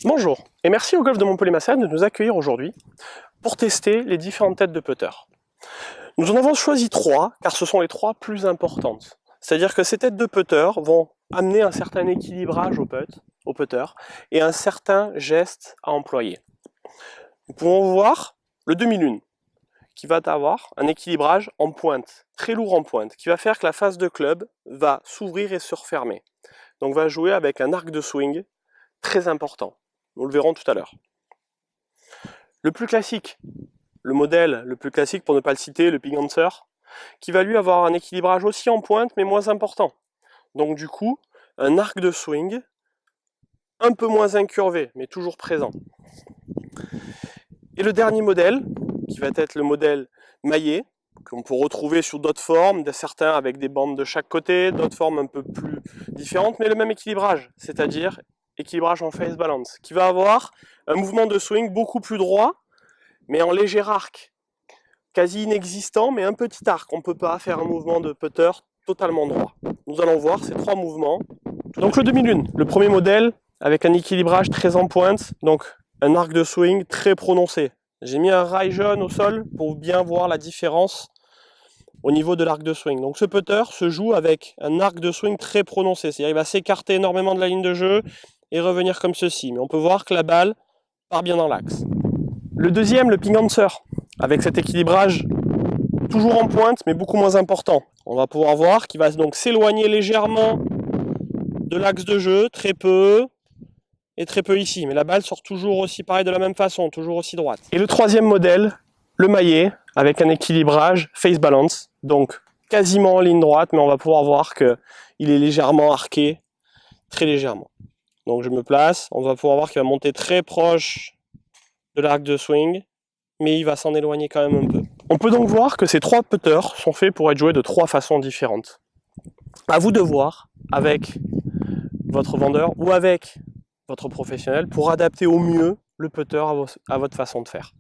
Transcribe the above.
Bonjour, et merci au Golf de Montpellier-Massat de nous accueillir aujourd'hui pour tester les différentes têtes de putter. Nous en avons choisi 3, car ce sont les 3 plus importantes. C'est-à-dire que ces têtes de putter vont amener un certain équilibrage au putter et un certain geste à employer. Nous pouvons voir le demi-lune, qui va avoir un équilibrage en pointe, très lourd en pointe, qui va faire que la face de club va s'ouvrir et se refermer. Donc va jouer avec un arc de swing très important. Nous le verrons tout à l'heure. Le plus classique, le modèle le plus classique pour ne pas le citer, le Ping Answer, qui va lui avoir un équilibrage aussi en pointe mais moins important. Donc du coup, un arc de swing un peu moins incurvé mais toujours présent. Et le dernier modèle, qui va être le modèle maillet, qu'on peut retrouver sur d'autres formes, certains avec des bandes de chaque côté, d'autres formes un peu plus différentes, mais le même équilibrage, c'est-à-dire équilibrage en face balance, qui va avoir un mouvement de swing beaucoup plus droit, mais en léger arc, quasi inexistant, mais un petit arc. On ne peut pas faire un mouvement de putter totalement droit. Nous allons voir ces 3 mouvements. Donc le demi-lune, le premier modèle, avec un équilibrage très en pointe, donc un arc de swing très prononcé. J'ai mis un rail jaune au sol pour bien voir la différence au niveau de l'arc de swing. Donc ce putter se joue avec un arc de swing très prononcé, c'est-à-dire il va s'écarter énormément de la ligne de jeu et revenir comme ceci. Mais on peut voir que la balle part bien dans l'axe. Le deuxième, le Ping Answer, avec cet équilibrage toujours en pointe mais beaucoup moins important. On va pouvoir voir qu'il va donc s'éloigner légèrement de l'axe de jeu, très peu, et très peu ici. Mais la balle sort toujours aussi pareil de la même façon, toujours aussi droite. Et le troisième modèle, le maillet, avec un équilibrage face balance, donc quasiment en ligne droite, mais on va pouvoir voir qu'il est légèrement arqué, très légèrement. Donc je me place, on va pouvoir voir qu'il va monter très proche de l'arc de swing, mais il va s'en éloigner quand même un peu. On peut donc voir que ces 3 putters sont faits pour être joués de 3 façons différentes. À vous de voir avec votre vendeur ou avec votre professionnel pour adapter au mieux le putter à votre façon de faire.